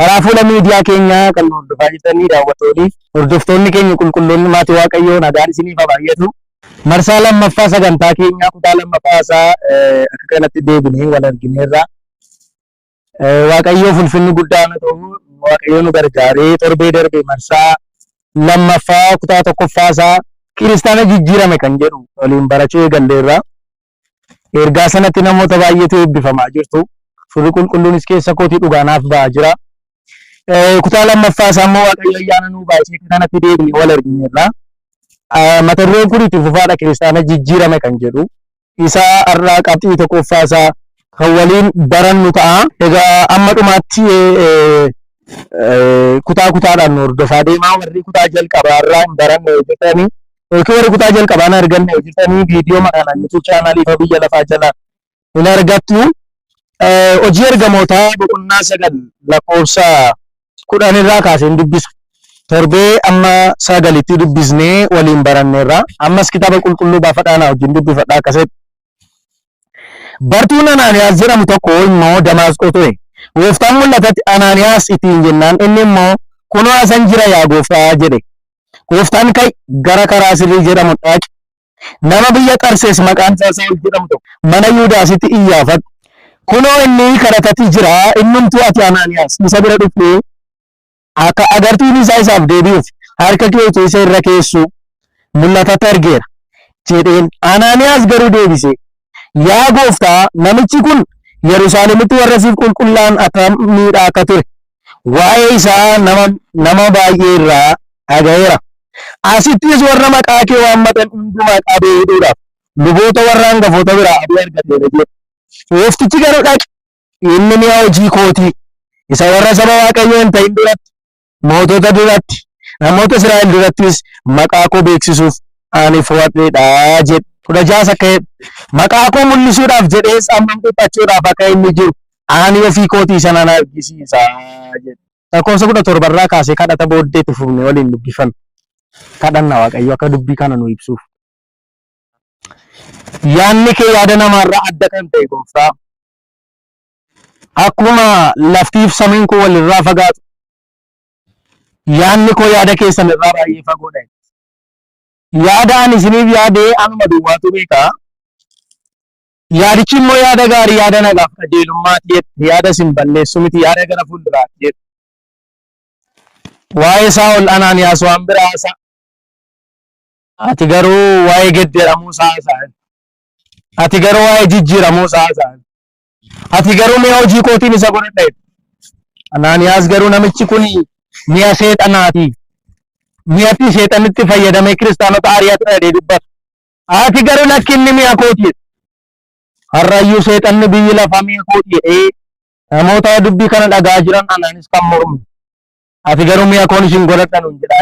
Kanaafuu miidiyaa keenya kan hordofaa jirtanii daawwattoonni hordoftoonni keenya qulqulloonni maatii Waaqayyoo nagaan isiniif haa baay'atu. Marsaa lammaffaa sagantaa keenya kutaa lammaffaa isaa akka kanatti deebinee wal argineerra. Waaqayyoo ulfinni guddaan haa ta'u. Waaqayyoo nu gargaaree torbee darbee marsaa lammaffaa kutaa tokkoffaa isaa kiristaana jijjiirame kan jedhu waliin barachuu eegalleerra. Ergaa sanatti namoota baay'eetu eebbifamaa jirtu. Furri qulqulluunis keessa kootii dhugaanaaf ba'aa jira. Kutaa lammaffaa isaa immoo Waaqayyo ayyaana nuu baay'isee kanatti deebinee wal argineerra. Mata dureen kun itti fufaadha kiristaana jijjiirame kan jedhu. Isa har'aa qabxii tokkoffaa isaa kan waliin barannu ta'a. Egaa amma dhumaatti kutaa kutaadhaan hordofaa deemaa warri kutaa jalqabaa irraa hin baranne hojjetanii yookiin warri kutaa jalqabaa hin arganne hojjetanii viidiyoo maqaan YouTube chaanaalii fi biyya lafaa jala hin argattu. Hojii ergamootaa boqonnaa 9 lakkoofsa 10 irraa kaaseen dubbisu. Torbee amma 9tti dubbisnee waliin baranneerra. Ammas kitaaba qulqulluu baafadhaanaa wajjin dubbifadhaa akkasitti. Bartuun Anaaniyaas jedhamu tokko immoo Damaasqoo ture. Gooftaan mul'atatti Anaaniyaas ittiin jennaan inni immoo kunoo asan jira yaa gooftaa jedhe. Gooftaan kai gara karaa sirrii jedhamu dhaqi. Nama biyya Qarsees maqaan isaa Saa'ol jedhamu tokko mana Yihuudaasitti iyyaafadhu. Kunoo inni kadhatatti jira innumtuu ati Anaaniyaas isa bira dhufee akka agartuun isaa isaaf deebi'uuf harka kee isa irra keessu mul'atatti argeera jedheen. Anaaniyaas garuu deebise yaa gooftaa namichi kun Yerusaalemitti warra siif qulqullaan akkamiidha akka ture waa'ee isaa nama baay'ee irraa dhaga'eera. Asittis warra maqaa kee waammatan hundumaa qabee hidhuudhaaf luboota warra hangafoota biraa adii argateera jedhe. Gooftichi garuu dhaqe inni mi'a hojii kootii isa warra saba Waaqayyoo hin ta'in duratti mootota duratti namoota Israa'el durattis maqaa koo beeksisuuf ani fudhadheedha jedhe. 16 akka maqaa koo mul'isuudhaaf jedhees ammam dhiphachuudhaaf akka inni jiru ani ofii kootii sana na argisiisa jedhe. Lakkoofsa 17 irraa kaasee kadhata booddeetti fufnee waliin dubbifanna. Kadhanna Waaqayyo akka dubbii kana nu ibsuuf. Yaanni kee yaada namaarraa adda kan ta'e gooftaa. Akkuma laftiif samiin kun walirraa fagaatu. Yaanni koo yaada keessan irraa baay'ee fagoodha. Yaada ani isiniif yaadee anuma duwwaatu beeka. Yaadichi immoo yaada gaarii yaada nagaaf qajeelummaati jedhe yaada isin balleessu miti yaada gara fuulduraatti jedhe. Waa'ee Saa'ol Anaaniyaas waan biraa haasa'a. Ati garuu waa'ee gedderamuu isaa haasa'a. Ati garuu waa'ee jijjiiramuu isaa haasa'a. Ati garuu mi'a hojii kootiin isa godhadha. Anaaniyaas garuu namichi kun mi'a seexanaati. Mi'atti seexanitti fayyadamee kiristaanota ari'atu dhadhee dubbata. Ati garuu lakkinni mi'a kooti. Har'ayyuu seexanni biyyi lafaa mi'a kooti jedhee namoota dubbii kana dhagaa jiran anaanis kan mormu. Ati garuu mi'a koon isin godhadha nuun jedha.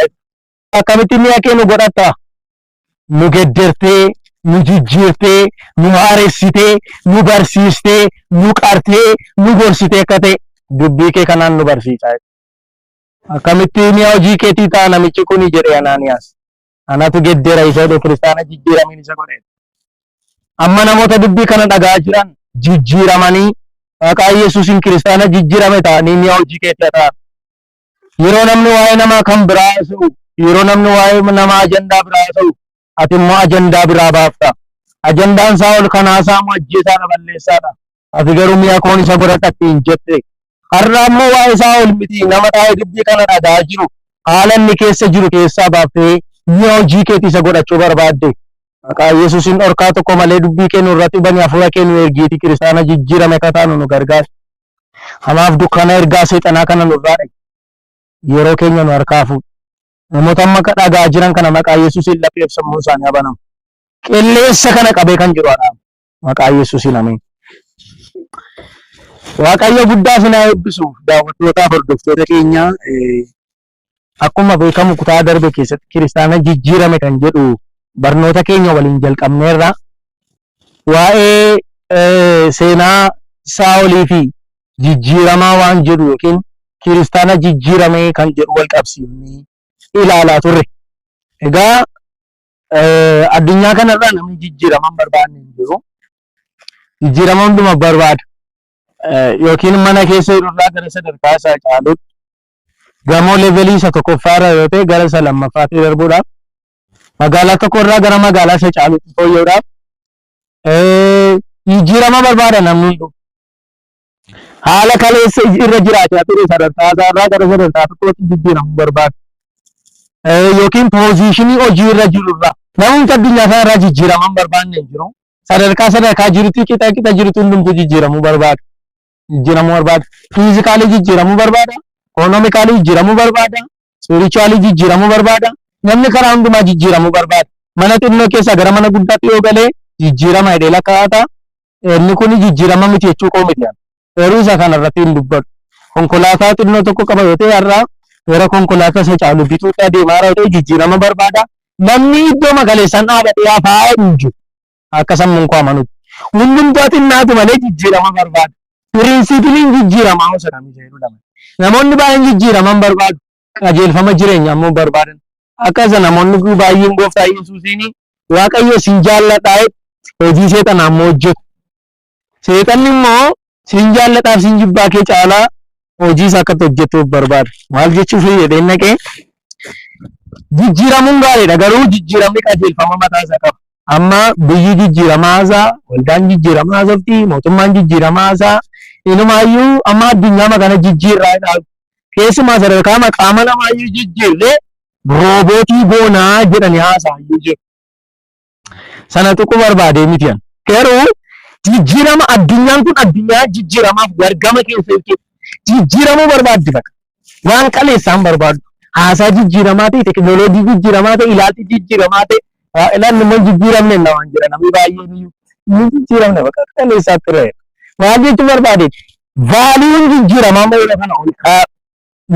Akkamitti mi'a kee nu godhatta? Nu geddertee, nu jijjiirtee, nu haaressitee, nu barsiistee, nu qartee, nu gorsitee akka ta'e dubbii kee kanaan nu barsiisa. Akkamitti mi'a hojii keetii ta'a namichi kun jedhe Anaaniyaas. Anatu geddera isa jedhe kiristaana jijjiiramiin isa godhe. Amma namoota dubbii kana dhagaa jiran jijjiiramanii maqaa Yesuusiin kiristaana jijjiirame ta'anii mi'a hojii keetii ta'a. Yeroo namni waa'ee namaa kan biraa haasa'u, yeroo namni waa'ee namaa ajandaa biraa haasa'u, ati immoo ajandaa biraa baafta. Ajandaan Saa'ol kan haasa'amu ajjeesaadha balleessaadha. Ati garuu mi'a koon isa godhadhatti hin jette. Har'a ammoo waa'ee Saa'ol miti nama taa'ee dubbii kana dhagaa jiru haala inni keessa jiru keessaa baaftee mi'a hojii keetii isa godhachuu barbaadde. Maqaa Yesuusiin dhorkaa tokko malee dubbii keenya irratti bani hafuura keenya ergiitii kiristaana jijjiirame akka taanu nu gargaara. Hamaaf dukkana ergaa seexanaa kana nurraa dhaqe. Yeroo keenya nu harkaa fuudhu. Namoota amma dhagaa jiran kana maqaa Yesuusiin lafeef sammuu isaanii habanamu. Qilleessa kana qabee kan jiru haadha. Maqaa Yesuusiin ameen. Waaqayyo guddaa sinaa eebbisuuf daawwattootaaf hordoftoota keenya akkuma beekamu kutaa darbe keessatti kiristaana jijjiirame kan jedhu barnoota keenya waliin jalqabneerra. Waa'ee seenaa Saa'olii fi jijjiiramaa waan jedhu yookiin kiristaana jijjiirame kan jedhu wal qabsiifnee ilaalaa turre. Egaa addunyaa kanarraa namni jijjiiraman barbaanne hin jiru. Jijjiirama hunduma barbaada. Yookiin mana keessa irraa gara sadarkaa isaa caalutti gamoo levelii isa tokkoffaarra yoo ta'e gara isa lammaffaatti darbuudhaaf magaalaa tokkorraa gara magaalaa isa caalutti fooyya'uudhaaf jijjiirama barbaada namni hunduu. Haala kaleessa irra jiraachaa ture sadarkaa isaarraa gara sadarkaa tokkootti jijjiiramuu barbaada. Yookiin poozishinii hojii irra jirurraa namni addunyaa kanarraa jijjiiraman barbaanne hin jiru. Sadarkaa jirutti qixa jirutti hundumtuu jijjiiramuu barbaada. Fiizikaalii jijjiiramuu barbaada. Ikoonoomikaalii jijjiiramuu barbaada. Spirichuwaalii jijjiiramuu barbaada. Namni karaa hundumaa jijjiiramuu barbaada. Mana xinnoo keessa gara mana guddaatti yoo galee jijjiirama hidhee lakkaa'ata. Inni kun jijjiirama miti jechuu koo miti. Yeroo isa kanarratti hin dubbatu. Konkolaataa xinnoo tokko qaba yoo ta'e har'aa gara konkolaataa isa caalu bituutti adeemaa yoo ta'e jijjiirama barbaada. Namni iddoo magaleessaan dhaabatee hafaa hin jiru. Akka sammuun koo amanutti. Hundumtuu xinnaatu malee jijjiirama barbaada. Piriinsiipiliin jijjiiramaa osoo namni jedhudha. Namoonni baay'een jijjiiraman barbaadu. Qajeelfama jireenyaa immoo barbaadan. Akkasa namoonni baay'een gooftaa Yesuusiin Waaqayyo sin jaalladhaa hojii seexanaa immoo hojjetu. Seexanni immoo sin jaalladhaaf sin jibbaa kee caalaa hojii isaa akkatti hojjetuuf barbaada. Maal jechuuf jedhee naqee jijjiiramuun gaariidha garuu jijjiiramni qajeelfama mataa isaa qaba. Amma biyyi jijjiiramaa isaa, waldaan jijjiiramaa isaatti, mootummaan jijjiiramaa isaa inumaayyuu amma addunyaa kana jijjiirraa jedhamu. Keessumaa sadarkaa maqaama namaayyuu jijjiirree roobootii boonaa jedhanii haasa'aa jiru. Sana tuquu barbaadee miti an. Garuu jijjiirama addunyaan kun addunyaa jijjiiramaaf gargama keessa jirti. Jijjiiramuu barbaaddi bakka. Waan qaleessaan barbaadu. Haasaa jijjiiramaa ta'e, teekinooloojii jijjiiramaa ta'e, ilaalchi jijjiiramaa ta'e, ilaalli immoo jijjiiramne na waan jira namni baay'een iyyuu. Inni jijjiiramne bakka qaleessaatti irra. Maal jechuu barbaade? Vaaliyuun jijjiiramaa malee kana ol kaa'u.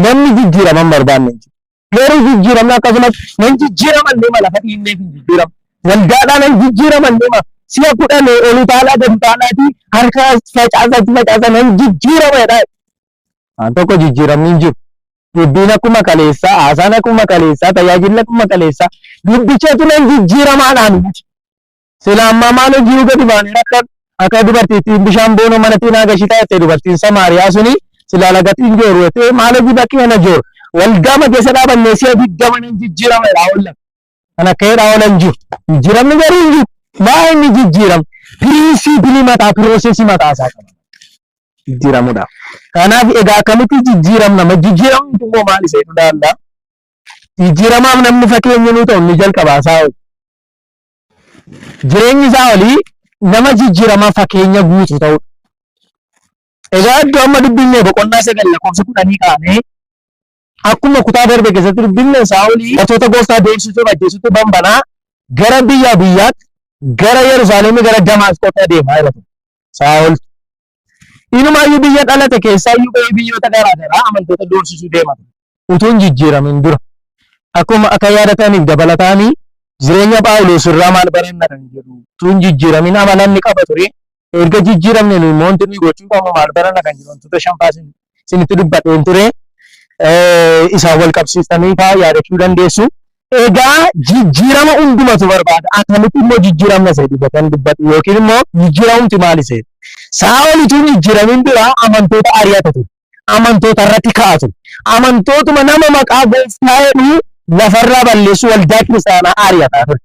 Namni jijjiiraman barbaanne hin jiru. Garuu jijjiiramni akkasumas nan jijjiiraman deema lafa dhiinneef hin jijjiiramu. Waldaadhaan nan jijjiiraman deema. Si'a kudhan olu taalaa gadi taalaati harka facaasaa nan jijjiiramadha. Waan tokko jijjiiramni hin jiru. Dubbiin akkuma kaleessaa, haasaan akkuma kaleessaa, tajaajilli akkuma kaleessaa, dubbicheetu nan jijjiiramaadhaan miti. Sila ammaa maal hojii gadi baanee akka dubartittiin bishaan boonoo manatti naagashi taa'ettee dubartiin Samaariyaa suni sila lagatiin jooru jettee maal hojii bakki kana jooru. Waldaama keessa dhaabannee si'a digdama nan jijjiiramadha oolan. Kan akka jedhaa oolan jiru. Jijjiiramni garuu hin jiru. Baay'inni jijjiiramu. Piriinsiipilii mataa, piroosesii mataa isaa qaba. Jijjiiramuudhaaf. Kanaaf egaa akkamitti jijjiiramna? Jijjiiramni immoo maal isa jedhu daandaa? Jijjiiramaaf namni fakkeenya nuu ta'u inni jalqabaa isaa oli. Jireenyi isaa olii nama jijjiiramaaf fakkeenya guutuu ta'udha. Egaa iddoo amma dubbinne boqonnaa 9 lakkoofsa 10 kaanee akkuma kutaa darbe keessatti dubbinne Saa'olii wantoota gooftaa deemsisuu ajjeessutti banbanaa gara biyyaatti gara Yerusaalem gara Damaasqootti adeemaa jira. Saa'ol inumaayyuu biyya dhalate keessaayyuu ba'ee biyyoota garaagaraa amantoota doorsisuu deema ture. Utuun jijjiiramin dura akkuma akka yaadataniif dabalataanii jireenya Phaawulos irraa maal baranna kan jedhu utuun jijjiiramin amala inni qaba ture. Erga jijjiiramne nuyi immoo wanti nuyi gochuu qabnu maal baranna kan jedhu wantoota shanfaa isinitti dubbadheen ture. Isaa wal qabsiiftanii fa'aa yaadachuu dandeessu. Egaa jijjiirama hundumatu barbaada. Akkamitti immoo jijjiiramna isa dubbatan dubbatu yookiin immoo jijjiiramumti maal isa? Saa'ol utuu jijjiiramin dura amantoota ari'ata ture. Amantoota irratti ka'a ture. Amantootuma nama maqaa gooftaa jedhu lafarraa balleessu waldaa kiristaanaa ari'ataa ture.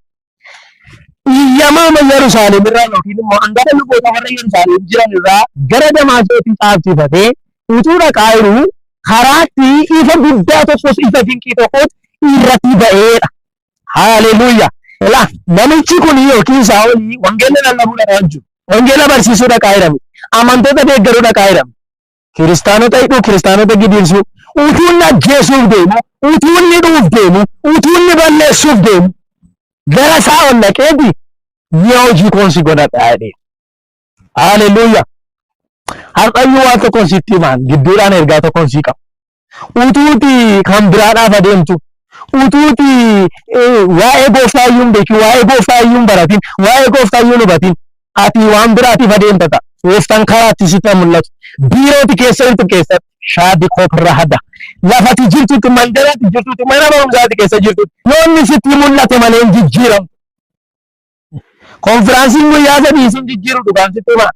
Iyyamaa Yerusaalem irraa yookiin immoo hangafa luboota warra Yerusaalem jiran irraa gara Damaasqootti dhaabsifatee utuu dhaqaa jiru karaatti ifa guddaa tokkos ifa dinqii tokkos irratti ba'eedha. Haaleluyyaa. Ilaa namichi kun yookiin Saa'olii wangeela lallabuudhaan jiru. Wangeela barsiisuu dhaqaa jirame. Amantoota deeggaruu dhaqaa jirame. Kiristaanota hidhuu, kiristaanota gidirsuu, utuu inni ajjeesuuf deemu, utuu inni hidhuuf deemu, utuu inni balleessuuf deemu. Gara Saa'ol dhaqeeti mi'a hojii koonsi godhadhaa jedhee. Haaleluyyaa. Har'ayyuu waan tokkoon sitti himaan gidduudhaan ergaa tokkoon sii qaba. Utuuti kan biraadhaaf adeemtu, utuuti waa'ee gooftaa iyyuu hin beekin, waa'ee gooftaa iyyuu hin baratin, waa'ee gooftaa iyyuu hin hubatin, ati waan biraatiif adeemta ta'a. Gooftaan karaatti sitti mul'atu. Biirooti keessa jirtu keessatti shaaddi koofirraa hadda. Lafati jirtutti mandaraatti jirtutti mana barumsaatti keessa jirtutti yoonni sitti mul'ate malee hin jijjiiramu. Konfiraansiin guyyaa sadii sin jijjiiru dhugaan sitti himaa.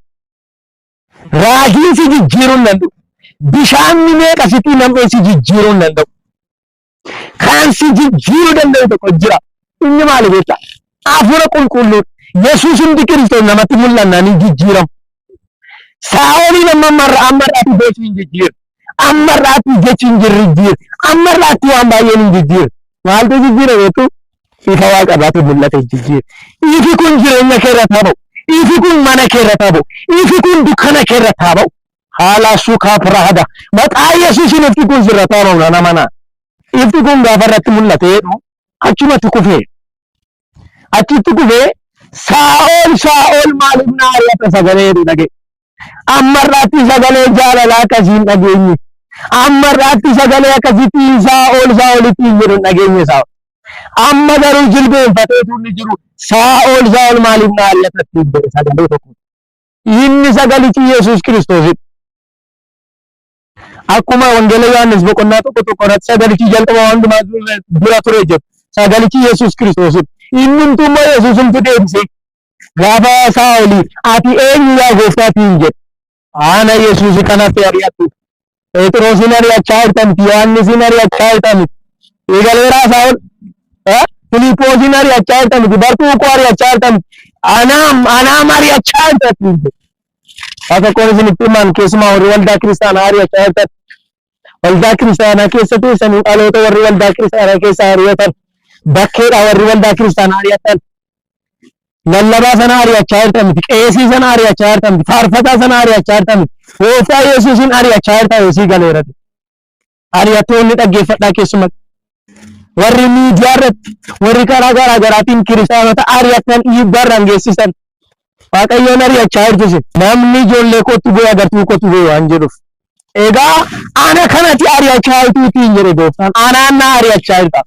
Raajiin si jijjiiruu hin danda'u. Bishaanni meeqa sitti nam'ee si jijjiiruu hin danda'u. Kan si jijjiiruu danda'u tokko jira. Inni maali beektaa? Hafuura qulqulluu. Yesuus hundi Kiristoos namatti mul'annaan hin jijjiiramu. Saa'oliin ammarraatti beekuu hin jijjiiru. Ammarraatti jechi hin jijjiiru. Ammarraatti waan baay'een hin jijjiiru. Maaltu jijjiira beektuu? Ifa Waaqarraatti mul'ate jijjiira. Ifi kun jireenya kee irra taa'u. Ifi kun mana kee irra taa'u. Ifi kun dukkana kee irra taa'u. Haala suukaaf rahada. Maqaa Yesuusiin ifti kun sirra taa'u nana mana. Ifti kun gaafa irratti mul'atee achumatti kufee. Achitti kufee Saa'ol maaliif na ari'ata sagalee dhagee. Ammarraatti sagalee jaalalaa akkasiin dhageenye. Ammarraatti sagalee akkasitti Saa'olitti hin jedhu dhageenye Saa'ol. Amma garuu jilbeenfatee tunni jiru Saa'ol maaliif na ari'ata ittiin jedhe sagalee tokko. Inni sagalichi Yesuus Kiristoosidha. Akkuma wangeela Yohaannis boqonnaa tokko irratti sagalichi jalqaba hundumaa dura ture jedhu sagalichi Yesuus Kiristoosidha. Inni immoo Yesuusumtu deebisee gaafa Saa'olii ati eenyu yaa gooftaa hin jedhe. Ana Yesuus kanatti ari'attu. Phexrosin ari'achaa jirtamti. Yohaannisin ari'achaa jirtamti. Eegaleeraa Saa'ol. Filiphoosin ari'achaa jirtamti. Bartuuqoo ari'achaa jirtamti. Anaam ari'achaa jirtamti. Akka qoon isinitti himan keessumaa warri waldaa kiristaanaa ari'achaa jirtan. Waldaa kiristaanaa keessa teessanii dhaloota warri waldaa kiristaanaa keessa ari'atan. Bakkeedha warri waldaa kiristaanaa ari'atan. Lallabaa sana ari'achaa jirtamti. Qeesii sana ari'achaa jirtamti. Faarfataa sana ari'achaa jirtamti. Gooftaa Yesuusin ari'achaa jirtan Yesuus galeerati. Ari'attoonni dhaggeeffadhaa keessumatti. Warri miidiyaa irratti warri karaa garaa garaatiin kiristaanota ari'atan dhiibbaarraan geessisan. Waaqayyoon ari'achaa jirtus namni ijoollee kottu bu'ee agartuu kottu bu'ee waan jedhuuf. Egaa ana kanatti ari'achaa jirtuutiin jedhe gooftaan. Anaan na ari'achaa jirta.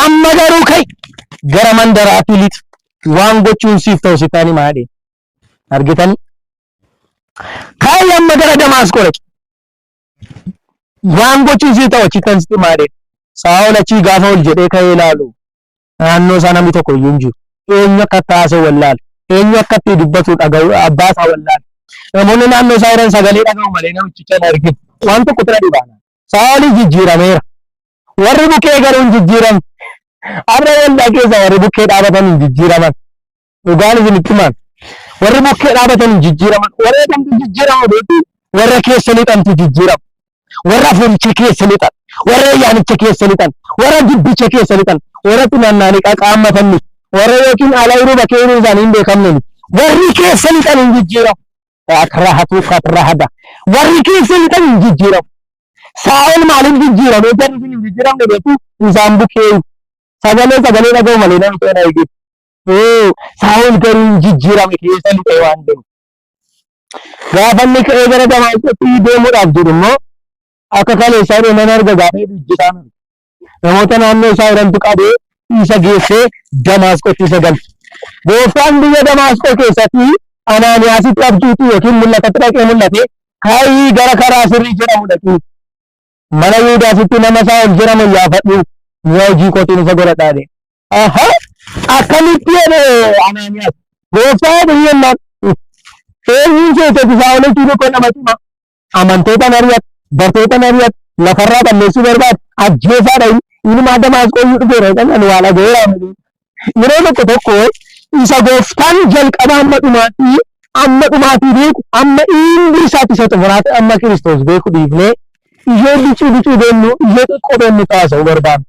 Amma garuu kai gara mandaraatti lixu. Waan gochuun siif ta'u sitaanii maadhee argitanii kai amma gara Damaasqoo dhaqe waan gochuun siif ta'u achitti sitti maadhee Saa'ol achii gaafa ol jedhee ka'ee ilaalu naannoo isaa namni tokko iyyuu hin jiru. Eenyu akka taasise wallaalu eenyu akka itti dubbatu dhaga'u abbaa isaa wallaalu namoonni naannoo isaa jiran sagalee dhaga'u malee namichicha hin argine waan tokko tira dhibaana. Saa'ol jijjiirameera. Warri bukkee garuu hin jijjiiramne. Arra waldaa keessa warri bukkee dhaabatan hin jijjiiraman. Dhugaan isinitti himan. Warri bukkee dhaabatan hin jijjiiraman. Warra kamtu jijjiirama beeku warra keessa lixantu jijjiirama. Warra afuricha keessa lixan. Warra yaanicha keessa lixan. Warra dubbicha keessa lixan. Warra tunaannaanii qaqaammatanni. Warra yookiin ala yeroo bakkee yeroo isaanii hin beekamne. Warri keessa lixan hin jijjiiramu. Akrahatu katrahada. Warri keessa lixan hin jijjiiramu. Saa'ol maaliif jijjiirame? Jarri kun hin jijjiiramne beeku isaan bukkee sagalee dhaga'u malee namni tola eegi. Saa'ol garuu hin jijjiirame keessa lixee waan deemu. Gaafa inni ka'ee gara Damaasqootti deemuudhaaf jiru immoo akka kaleessaa deeman arga gaafee hojjetaa miti. Namoota naannoo isaa jirantu qabee isa geessee Damaasqootti isa galche. Gooftaan biyya Damaasqoo keessatti Anaaniyaasitti abjuutu yookiin mul'atatti dhaqee mul'ate kaayii gara karaa sirrii jedhamu dhaqii. Mana Yihudaasitti nama Saa'ol jedhamu yaafadhu mi'a hojii kootiin isa godhadhaadhe. Akkamitti jedhe Anaaniyaas gooftaa biyyannaan eenyuun seetoti Saa'olitti tokko namatti hima. Amantootaan ari'atu, bartootaan ari'atu, lafarraa balleessuu barbaadu, ajjeesaadha inni Damaasqoo iyyuu dhufeera kan waa dhaga'eera. Yeroo tokko isa gooftaan jalqaba amma dhumaatii beeku amma inni isaatti isa xumuraate amma Kiristoos beeku dhiifnee ishee bicuu deemnu ishee xiqqoo deemnu taasisuu barbaadu.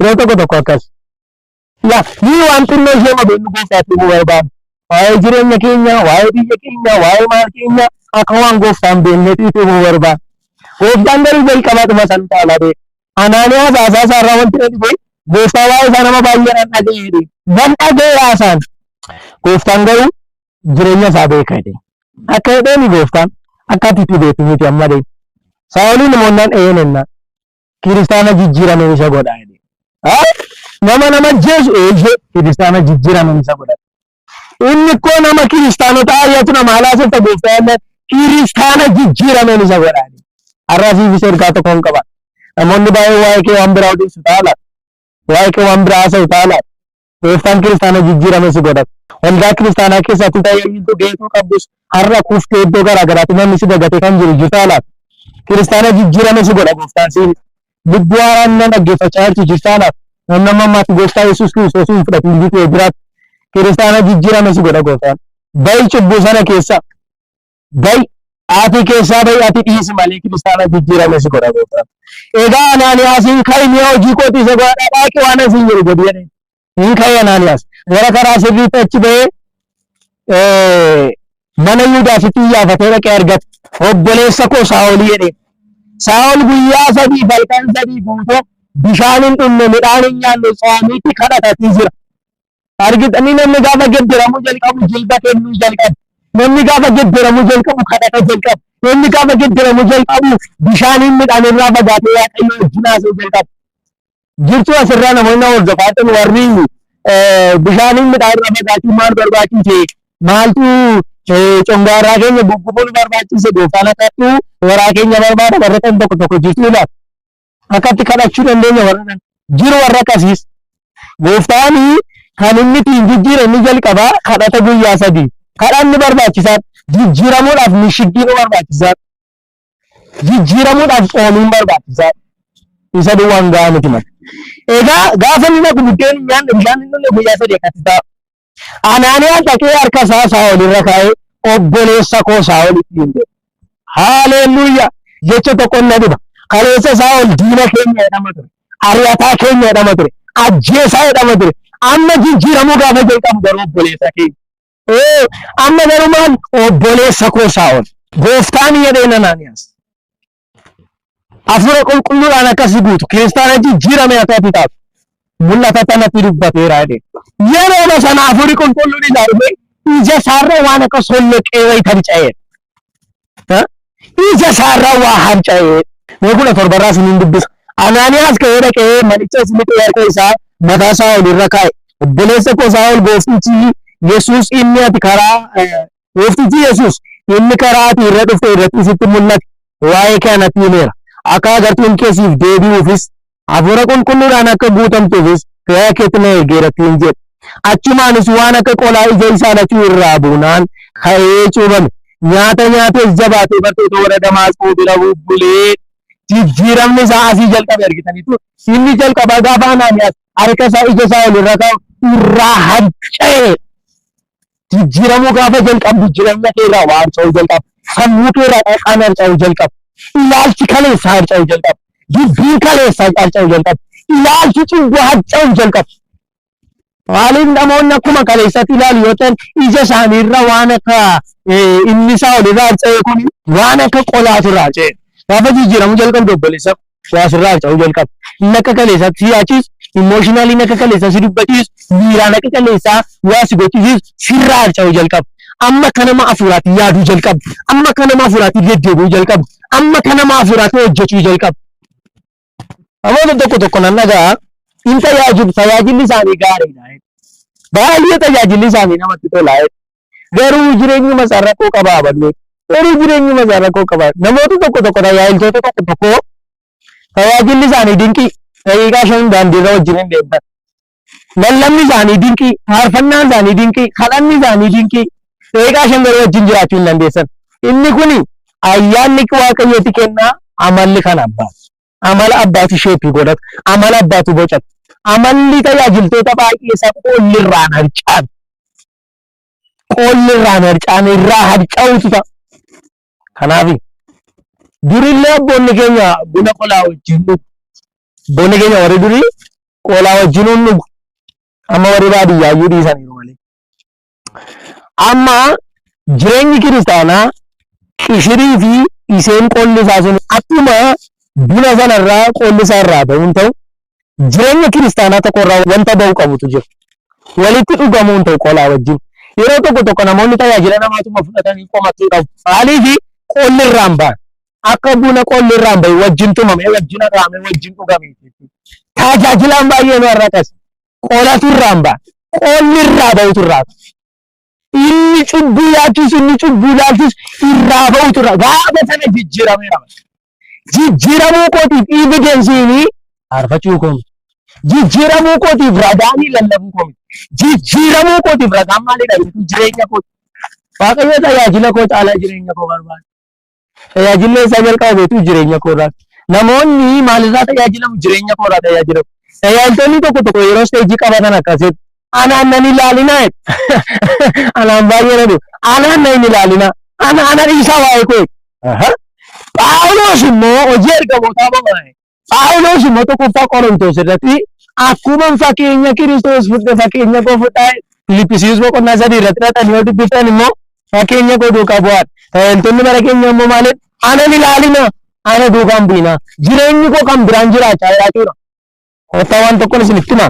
Yeroo tokko akkas. Ni waan xinnoo ishee mabeennu gooftaatti himuu barbaadu. Waa'ee jireenya keenya, waa'ee biyya keenya, waa'ee maal keenya akka waan gooftaan beekneetiif himuu barbaadu. Gooftaan garuu jalqabaa dhuma san caalaa beeku. Anaaniyaas haasaa isaarraa wanti dhufe gooftaa waa'ee isaa nama baay'eedhaan dhaga'eedhe. Nan dhaga'ee haasaan. Gooftaan garuu jireenya isaa beeka jedhe. Akka jedheeni gooftaan akka ati itti beektu miti amma deemu. Saa'oliin namoonnaan eenyennaan kiristaana jijjiiraman isa godhaa jedhe. Nama jeesu eeyyee kiristaana jijjiiraman isa godha. Inni koo nama kiristaanota ari'atu nama halaasota gooftaan kiristaana jijjiiraman isa godhaa jedhe. Har'aasiif isa ergaa tokko hin qaba. Namoonni baay'ee waa'ee kee waan biraa odeessu taala. Waa'ee kee waan biraa haasa'u taala. Gooftaan kiristaana jijjiirame si godhata. Waldaa kiristaanaa keessatti tajaajiltu geetuu qabdus har'a kuftee iddoo garaa garaatti namni si dagatee kan jiru taala. Kiristaana jijjiirame si godha gooftaan siin. lubbuu haaraan nan dhaggeeffachaa jirtu jirtaanaaf nama ammaatti gooftaa Yesuus Kiristoos hin fudhatin jitee jiraatu kiristaana jijjiirame si godha gooftaan. Bayi cubbuu sana keessa bayi ati keessaa bayi ati dhiisi malee kiristaana jijjiirame si godha gooftaan. Egaa Anaaniyaasiin ka'imee hojii kootii isa godhaa dhaaqi waan asiin jiru godhu jedhee hin ka'e Anaaniyaas gara karaa sirriitti achi ba'ee mana Yihudaatitti iyyafatee dhaqee argate obboleessa koo Saa'olii jedhee. Saa'ol guyyaa sadii halkan sadii guutee bishaan hin dhumne midhaan hin nyaanne Saa'oliitti kadhatatii jira. Argitanii namni gaafa geddiramu jalqabu jilba kennuu jalqabu. Namni gaafa geddiramu jalqabu kadhata jalqabu. Namni gaafa geddiramu jalqabu bishaaniin midhaan irraa fagaatee Waaqayyo wajjin haasa'uu jalqabu. Jirtu asirraa namoonni hordofan warri bishaaniin midhaan irraa fagaachuu maal barbaachise maaltu congaaraa keenya guggubuun barbaachise gooftaan akkattuu waraa keenya barbaada warra kan tokko jirtu ilaala. Akkatti kadhachuu dandeenya warra kan jiru warra akkasiis gooftaanii kan inni ittiin jijjiiranni jalqabaa kadhata guyyaa sadii kadhanni barbaachisaan jijjiiramuudhaaf mishiggiin barbaachisaan jijjiiramuudhaaf xoomiin barbaachisaan isa duwwaan gahaa miti mata. Egaa gaafa inni naqu buddeen nyaanne bishaan inni guyyaa sadii akkatti ta'a. Anaaniyaan dhaqee harka isaa Saa'ol irra kaa'ee obboleessa koo Saa'ol ittiin jedhe. Haaleluyyaa jecha tokko na dhiba. Kaleessa Saa'ol diina keenya jedhama ture. Ari'ataa keenya jedhama ture. Ajjeesaa jedhama ture. Amma jijjiiramuu gaafa jalqabu garuu obboleessa keenya. Amma garuu maal obboleessa koo Saa'ol. Gooftaan jedheen Anaaniyaas. Hafuura qulqulluudhaan akkasii guutu kiristaana jijjiirame akkatti taatu. Mul'ata kanatti dubbateera jedhee. Yeroo sana hafuurri qulqulluun isaa dhufe ija isaarra waan akka solloqee wayii harca'ee. Ija isaarra waa harca'ee. Mee 17 isiniin dubbisa. Anaaniyaas ka'ee dhaqee manicha isinitti harka isaa mataa Saa'ol irra kaa'e. Obboleessa koo Saa'ol gooftichi Yesuus inni ati karaa gooftichi Yesuus inni karaa ati irra dhufte irratti sitti mul'ate waa'ee kee anatti himeera. Akka agartuun keessiif deebi'uufis hafuura qulqulluudhaan akka guutamtuufis garaa keetti na ergeeratti hin jedhe. Achumaanis waan akka qolaa ija isaa lachuu irraa buunaan ka'ee cuubame. Nyaata nyaatees jabaatee bartoota warra Damaasqoo bira bubbulee jijjiiramni isaa asii jalqabe argitaniitu. Inni jalqabaa gaafa Anaaniyaas harka isaa ija isaa ol irra kaa'u irraa harca'e. Jijjiiramuu gaafa jalqabu jireenya kee irraa waa harca'uu jalqabu. Sammuu kee irraa dhaqaan harca'uu jalqabu. Ilaalchi kaleessaa harca'uu jalqabu. Dubbiin kaleessaa harca'uu jalqabu. Ilaalchi cubbuu harca'uu jalqabu. Maaliif namoonni akkuma kaleessatti ilaalu yoo ta'an ija isaanii irra waan akka inni isaa ol irraa harca'e kun waan akka qolaatu irraa harca'e. Gaafa jijjiiramuu jalqabu obboleessa waa sirraa harca'uu jalqabu. Inni akka kaleessatti si yaachisu, immooshinaalii akka kaleessaa si dubbachiisu, miiraan akka kaleessaa waa si gochisiisu sirraa harca'uu jalqabu. Amma akka nama hafuuraatti yaaduu jalqabu. Amma akka nama hafuuraatti deddeebi'uu jalqabu. Amma akka nama hafuuraatti hojjechuu jalqabu. Namoota tokko nan dhagaa in tajaajilli isaanii gaariidha. Baay'ee tajaajilli isaanii namatti tolaa. Garuu jireenyi masaa rakkoo qabaa baduu. Garuu jireenyi masaa rakkoo qabaa. Namoota tokko tajaajiltoota tokko tajaajilli isaanii dinqii. Daqiiqaa 5 daandiirra wajjin hin deemtan. Lallabni isaanii dinqii. Faarfannaan isaanii dinqii. Kadhanni isaanii dinqii. Daqiiqaa 5 garuu wajjin jiraachuu hin dandeessan. Inni kuni ayyaanni Waaqayyooti kennaa amalli kan abbaa. Amala abbaatu sheepii godhata. Amala abbaatu bocata. Amalli tajaajiltoota baay'ee isaa qollirraan harcaan. Qollirraan harcaan irraa harca'utu ta'a. Kanaaf durillee abboonni keenya buna qolaa wajjin dhugu. Abboonni keenya warri durii qolaa wajjin hin dhugu. Amma warri baadiyyaayyuu dhiisaniiru malee. Amma jireenyi kiristaanaa qishirii fi iseen qolli isaa sun akkuma buna sanarraa qolli isaa irraa ba'uun ta'u jireenya kiristaanaa tokkorraa wanta ba'u qabutu jira. Walitti dhugamuun ta'u qolaa wajjin. Yeroo tokko namoonni tajaajila namaatuma fudhatanii qomachuu qabu. Maaliif qolli irraan ba'an akka buna qolli irraan ba'e wajjin tumame wajjin araame wajjin dhugame. Tajaajilaan baay'ee nu har'a qas. Qolatu irraan ba'a. Qolli irraa ba'utu irraa. Inni cubbuu yaachisu inni cubbuu ilaalchisu irraa ba'utu irraa. Gaafa sana jijjiirameera. Jijjiiramuu kootiif evidensiinii faarfachuu koo miti. Jijjiiramuu kootiif ragaanii lallabuu koo miti. Jijjiiramuu kootiif ragaan maalidha? Jireenya kooti. Waaqayyo tajaajila koo caalaa jireenya koo barbaada. Tajaajilli isaa jalqaba beektu jireenya koo irraati. namoonni maalirraa tajaajilamu? Jireenya koorraa tajaajilamu. Tajaajiltoonni tokko yeroo isteejii qabatan akkasitti anaan nan ilaalinaa anaan baay'ee nadu anaan nan ilaalinaa ana dhiisaa waa'ee koo. Phaawulos immoo hojii ergamootaa babal'e. Phaawulos immoo tokkoffaa Qorontos irratti akkuma fakkeenya Kiristoos fudhate fakkeenya koo fudhaa Filippisius boqonnaa 3 irratti dhaqanii yoo dubbiftan immoo fakkeenya koo duukaa bu'aa. Tajaajiltoonni bara keenya immoo maaliif anan ilaalinaa ana duukaan bu'inaa jireenyi koo kan biraan jiraachaa jiraachudha. Otoo waan tokkoon isinitti himaa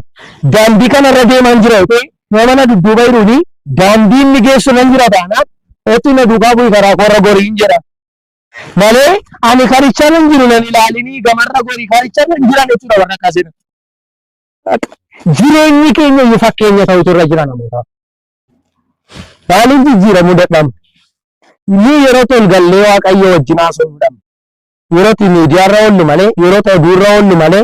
daandii kanarra deemaan jira yoo mana dudduuba jiruuni daandii inni geessu nan jira taanaan otti na duukaa bu'i karaa koorra goriin jedha malee ani karicha nan jiru nan ilaalinii gamarra gorii karicha nan jiran jechuudha warra akkasina. Jireenyi keenya iyyuu fakkeenya ta'utu irra jira namoota. Maaliif jijjiiramuu dadhabna? Ni yeroo tol gallee Waaqayyo wajjin haasa'uu dhabna. Yeroo itti miidiyaarra oollu malee, yeroo itti oduurra oollu malee,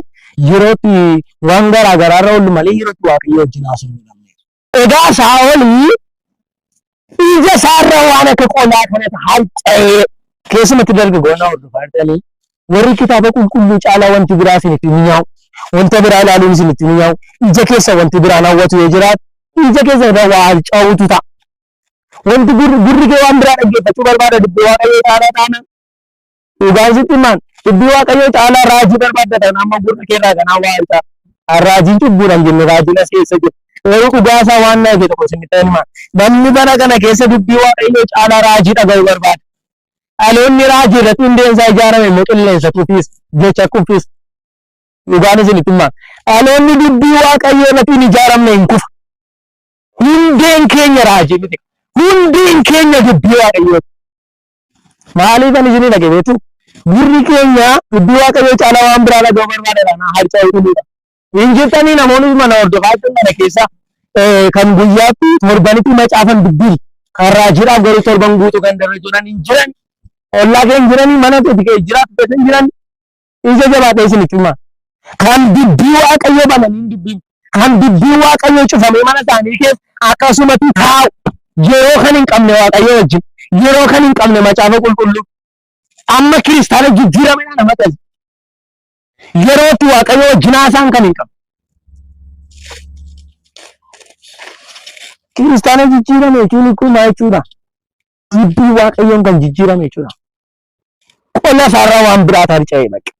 yeroo itti waan garaa garaarra oollu malee, yeroo itti Waaqayyo wajjin haasa'uu dhabna. Egaa Saa'ol ija isaarra waan akka qolaa kanatti harca'ee keessumatti dargaggoonni hordofaa jirtanii warri kitaaba qulqulluu caalaa wanti biraa isinitti ni nyaa'u. Wanta biraa ilaaluun isinitti ni nyaa'u. Ija keessa wanti biraan hawwatu yoo jiraatu ija keessa irra waa harca'uutu ta'a. Wanti gurri kee waan biraa dhaggeeffachuu barbaada dubbii Waaqayyoo caalaa taanaan dhugaan sitti himaan dubbii Waaqayyoo caalaa raajii barbaadda taanaan amma gurra keerraa kanaa waa harca'a. Raajiin cubbuudhaan jennu raajiin as keessa jiru. Yeroo dhugaasaa waan naaf tokko isinitti himaan namni bara kana keessa dubbii Waaqayyoo caalaa raajii dhaga'uu barbaada. Dhaloonni raajii irratti hundeensaa ijaarame immoo qilleensa kuffis jecha kuffis. Dhugaan isinitti himaa dhaloonni dubbii Waaqayyoo irratti hin ijaaramne hin kufa. Hundeen keenya raajii miti. Hundeen keenya dubbii Waaqayyooti. Maaliif ani isinii dhage beektu? Gurri keenya dubbii Waaqayyoo caalaa waan biraa dhaga'uu barbaadadhaan harca'uu dhumuudha. Hin jirtanii namoonni mana hordofaa jiran kana keessa kan guyyaatti torbanitti macaafan dubbii kan raajiidhaaf garuu torban guutuu kan darbachuudhaan hin jiran. Ollaa keenya jiranii mana tokko jiraatu keessa jiran ija jabaatee isinitti himaa. Kan dubbii Waaqayyoo bananii dubbii kan dubbii Waaqayyoo cufamee mana isaanii keessa akkasumatti taa'u yeroo kan hin qabne Waaqayyoo wajjin yeroo kan hin qabne macaafa qulqulluu amma kiristaana jijjiiramedha nama ta'e yeroo itti Waaqayyoo wajjin haasaan kan hin qabne kiristaana jijjiirame jechuun kun maal jechuudha? Dubbii Waaqayyoon kan jijjiirame jechuudha. Qola isaarraa waan biraa harca'ee baqa.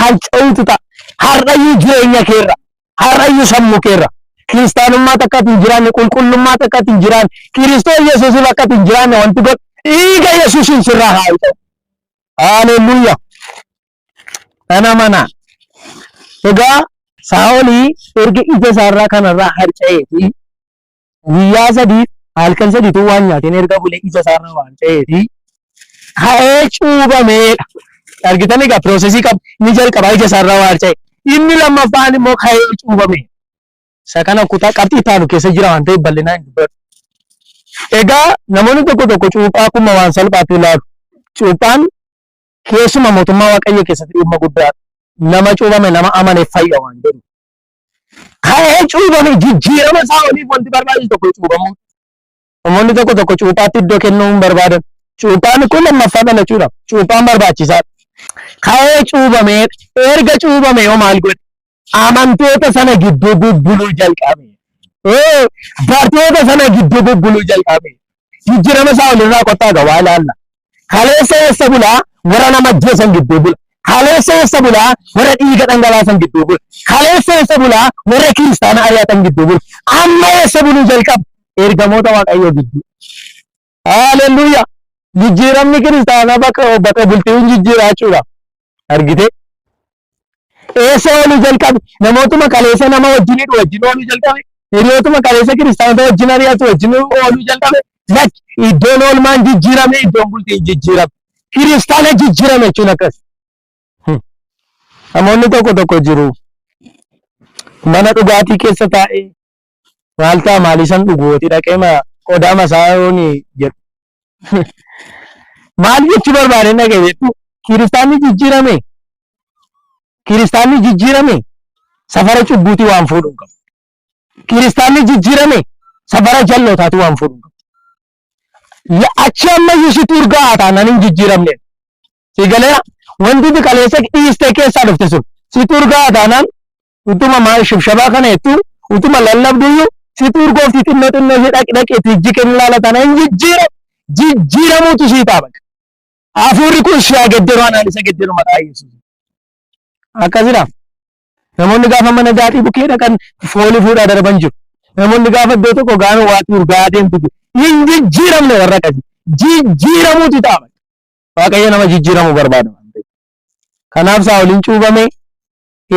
Harca'uutu ta'a. Har'ayyuu jireenya keerra. Har'ayyuu sammuu keerra. Kiristaanummaa takka hin jiraanne, qulqullummaa takka hin jiraanne, Kiristoos Yesuusiif akka hin jiraanne wanti godhu dhiiga Yesuusiin sirraa haa ta'u. Haaleluyyaa. Ana mana. Egaa Saa'olii erga ija isaarraa kanarraa harca'eeti guyyaa sadii halkan sadiitu waan nyaateen erga bulee ija isaarraa waan ta'eeti ka'ee cuubameedha. Argitan egaa piroosesii qabu ni jalqabaa ija isaarraa waan harca'e. Inni lammaffaan immoo ka'ee cuubame. Isa kana kutaa qabxii taanu keessa jira waan ta'eef bal'inaan hin dubbatu. Egaa namoonni tokko cuuphaa akkuma waan salphaatti ilaalu. Cuuphaan keessuma mootummaa Waaqayyoo keessatti dhimma guddaadha. Nama cuubame nama amane fayya waan jedhu. Ka'ee cuubame jijjiirama Saa'oliif wanti barbaachisu tokko cuubamu. Namoonni tokko cuuphaatti iddoo kennuu hin barbaadan. Cuuphaan kun lammaffaa dhalachuudha. Cuuphaan barbaachisaadha. Ka'ee cuubamee erga cuubame yoo maal godhe? Amantoota sana gidduu bubbuluu jalqabe. Bartoota sana gidduu bubbuluu jalqabe. Jijjiirama Saa'ol irraa qottaa gawaa ilaalla. Kaleessa eessa bulaa warra nama ajjeesan gidduu bula. Kaleessa eessa bulaa warra dhiiga dhangalaasan gidduu bula. Kaleessa eessa bulaa warra kiristaana ari'atan gidduu bula. Amma eessa buluu jalqabe? Ergamoota Waaqayyoo gidduu. Haaleluyyaa. Jijjiiramni kiristaanaa bakka bultiin jijjiiraachuudha. Argite? Eessa ooluu jalqabe? Namootuma kaleessa nama wajjin ooluu jalqabe. Hiriyootuma kaleessa kiristaanota wajjin ari'atu wajjin ooluu jalqabe. Iddoon oolmaan jijjiirame, iddoon bultiin jijjiirame. Kiristaana jijjiirame jechuun akkas. Namoonni tokko jiru. Mana dhugaatii keessa taa'ee maal ta'a maal isan dhugooti dhaqee qodaa masaayooni jedhu. Maal jechuu barbaade dhaqee jettu kiristaanni jijjiirame. Kiristaanni jijjiirame safara cubbuutii waan fuudhu qabu. Kiristaanni jijjiirame safara jallootaati waan fuudhu qabu. Achi ammayyuu si turgaa taanaan hin jijjiiramne. Sigalee wanti kaleessa dhiistee keessaa dhufte sun situ urgaa taanaan utuma maal shibshabaa kana jettu utuma lallabduyyuu situ urgoofti xinnoo ishee dhaqeetti ijji kennu laala taanaan jijjiiramuutu sii ta'a. Hafuurri kun si haa gedderu anaan isa gedderu maqaa Yesuus. Akkasidha. Namoonni gaafa mana gaatii bukkee dhaqan foolii fuudhaa darban jiru. Namoonni gaafa iddoo tokko gaanuu waatii urgaa deemtu jiru. Hin jijjiiramne warra akkasii. Jijjiiramuutu ta'a. Waaqayyo nama jijjiiramuu barbaada. Kanaaf Saa'oliin cuubame,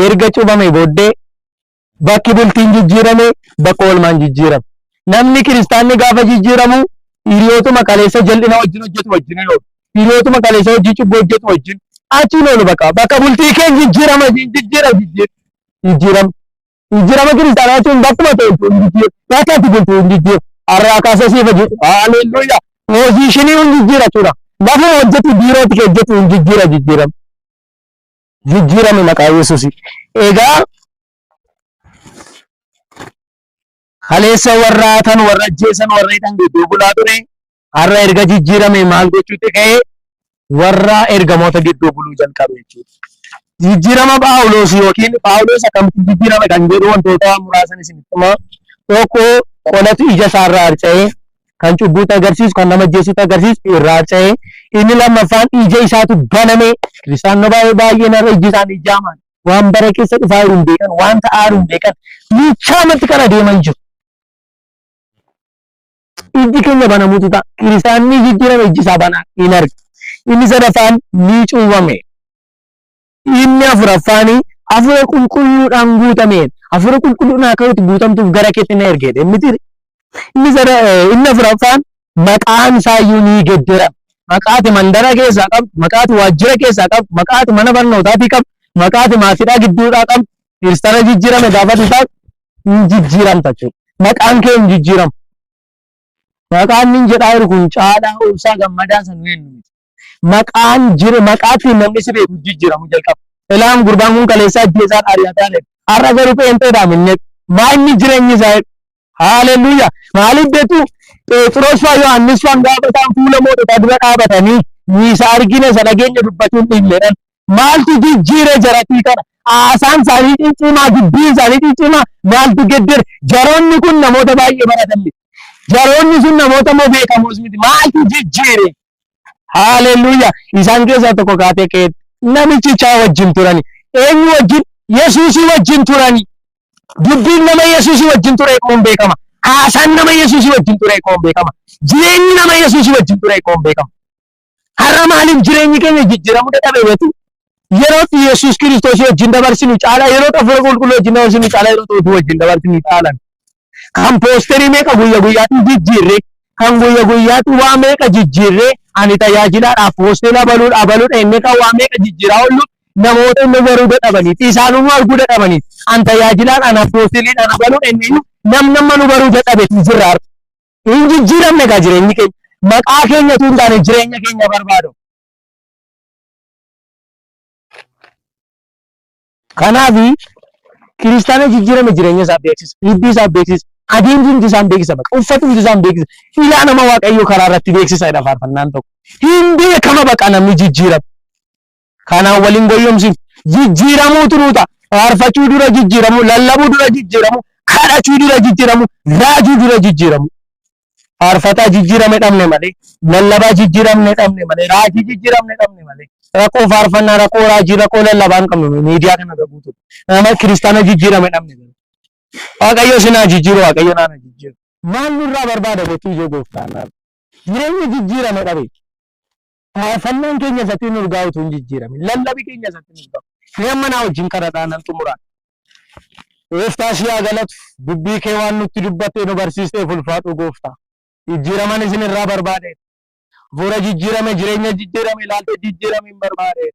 erga cuubame booddee bakki bultiin jijjiirame, bakka oolmaan jijjiirame. Namni kiristaanni gaafa jijjiiramu hiriyootuma kaleessa jal'ina wajjin hojjetu wajjin hin oolu. Hiriyootuma kaleessa hojii cubbuu hojjetu wajjin achiin oolu bakka bultii kee jijjiirama jijjiirama kiristaanaa jechuun bakkuma ta'e yaakaatti bultuu hin jijjiiru. Har'aa kaasa siifa jiru. Haaleluyyaa. Poozishinii hin jijjiira jechuudha. Lafa hojjetu biirootti kee hojjetu hin jijjiirama. Jijjiirame maqaa Yesuus. Egaa kaleessa warra hatan warra ajjeesan warra hidhan gidduu bulaa ture. Har'a erga jijjiirame maal gochuutti ka'ee warra ergamoota gidduu buluu jalqabe jechuudha. Jijjiirama Phaawulos yookiin Phaawulos akkamitti jijjiirame kan jedhu wantoota muraasan isinitti hima. Tokko qolatu ija isaarraa harca'ee kan cubbuutti agarsiisu kan nama ajjeesutti agarsiisu irraa harca'ee inni lammaffaan ija isaatu baname. Kiristaanota baay'ee narra iji isaanii jaamaan waan bara keessa dhufaa jiru hin beekan waan ta'aa jiru hin beekan miichaamatti kana deeman jiru. Iji keenya banamuutu ta'a. Kiristaanni jijjiirame iji isaa banaa hin argu. Inni sadaffaan ni cuubame. Inni afuraffaan hafuura qulqulluudhaan guutameen hafuura qulqulluudhaan akka itti guutamtuuf gara keetti na ergeedha. Inni afuraffaan maqaan isaayyuu ni geeddarame. Maqaati mandara keessaa qabu, maqaati waajjira keessaa qabu, maqaati mana barnootaatii qabu, maqaati maatiidhaa gidduudhaa qabu. Kiristaana jijjiirame gaafa isaa hin jijjiiramta jechuudha. Maqaan kee hin jijjiiramu. Maqaan inni jedhaa jiru kun Caalaa Obsaa Gammadaa sanuu eenyu? Maqaatti namni si beeku jijjiiramu jalqaba. Ilaam gurbaan kun kaleessaa ajjeesaan ari'ataa dha. Har'a garuu peenteedhaan inni maa inni jireenyi isaa haaleluyyaa. Maaliif beektu Phexros faa Yohaannis faa gaafa isaan fuula moototaa dura dhaabatanii isa argine isa dhageenya dubbachuun dhimmeedhaan maaltu jijjiire jaratii kana haasaan isaanii ciccimaa dubbiin isaanii ciccimaa maaltu geddere jaroonni kun namoota baay'ee baratanni jaroonni sun namoota moo beekamoos miti maaltu jijjiire haaleluyyaa. Isaan keessaa tokko kaatee keetti namichichaa wajjin turani. Eenyu wajjin? Yesuusii wajjin turani. Dubbiin nama Yesuusii wajjin ture qoon beekama. Haasaan nama Yesuusii wajjin ture qoon beekama. Jireenyi nama Yesuusii wajjin ture qoon beekama. Har'a maaliif jireenyi keenya jijjiiramuu dadhabee beektu? Yerootti Yesuus Kiristoos wajjin dabarsinu caalaa yeroo hafuura qulqulluu wajjin dabarsinu caalaa yeroo ta'utu wajjin dabarsinu caalan. Kan poosterii meeqa guyyaa guyyaatti jijjiirree kan guyyaa guyyaatti waa meeqa jijjiirree ani tajaajilaadhaaf poosterii abaluudha inni kan waa meeqa jijjiiraa oollu namoota inni baruu dadhabaniiti isaanuma arguu dadhabaniiti an tajaajilaadhaan poosteriidhaan abaluudha inni nama nu baruu dadhabeeti jirraar hin jijjiiramne gaa jireenyi keenya maqaa keenyatu hin taane jireenya keenya barbaadu. Kanaaf kiristaana jijjiirame jireenya isaa beeksisa hiddi isaa beeksisa adeemsi isaan beeksisa bakka uffatumti isaan beeksisa ilaa nama waaqayyoo karaa irratti beeksisa jedha faarfannaan tokko hin beekama baqa namni jijjiiramu. Kanaan waliin goyyomsiin jijjiiramuu nuuta faarfachuu dura jijjiiramu lallabuu dura jijjiiramu kadhachuu dura jijjiiramu raajuu dura jijjiiramu. Faarfataa jijjiirame dhabne malee lallabaa jijjiiramne dhabne malee raajii jijjiiramne dhabne malee rakkoo faarfannaa rakkoo raajii rakkoo lallabaa hin qabne miidiyaa kana guutu nama kiristaana jijjiirame dhabne. Waaqayyo sinaa jijjiiru waaqayyo naana jijjiiru. Maal nurraa barbaada beektuu ijoo gooftaan jireenya jijjiirame dhabe. Faarfannaan keenya isatti nu urgaa utuu hin jijjiirame lallabi keenya isatti nu urgaa. Nama naa wajjin kadhataa nan xumuraan. Gooftaa si haa galatu dubbii kee waan nutti dubbattee nu barsiistee ulfaadhu gooftaa. Jijjiiraman isin irraa barbaade. Hafuura jijjiirame jireenya jijjiirame ilaaltee jijjiirame hin barbaade.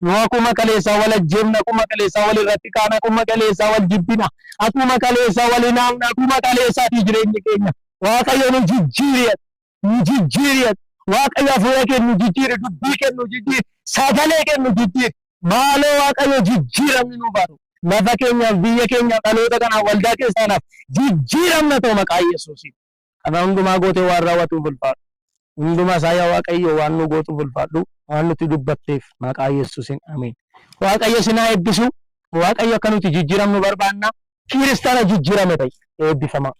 Nu akkuma kaleessaa wal ajjeefna akkuma kaleessaa wal irratti kaana akkuma kaleessaa wal jibbina akkuma kaleessaa wal hinaafna akkuma kaleessaati jireenya keenya waaqayyo nu jijjiiriyat waaqayyo hafuura kennu jijjiiri dubbii kennu jijjiiri sagalee kennu jijjiiri maaloo waaqayyo jijjiiramni nu baatu lafa keenyaaf biyya keenyaaf dhaloota kanaaf waldaa keessaanaaf jijjiiramna ta'u maqaa Yesuusiin. Kana hundumaa gootee waan raawwatuuf ulfaadhu hundumaa isaa yaa waaqayyo waan nu gootuuf ulfaadhu waan nuti dubbatteef maqaa Yesuusin amiin. Waaqayyo sinaa eebbisu. Waaqayyo akka nuti jijjiiramnu barbaanna. Kiristaana jijjiirame ta'e eebbifama.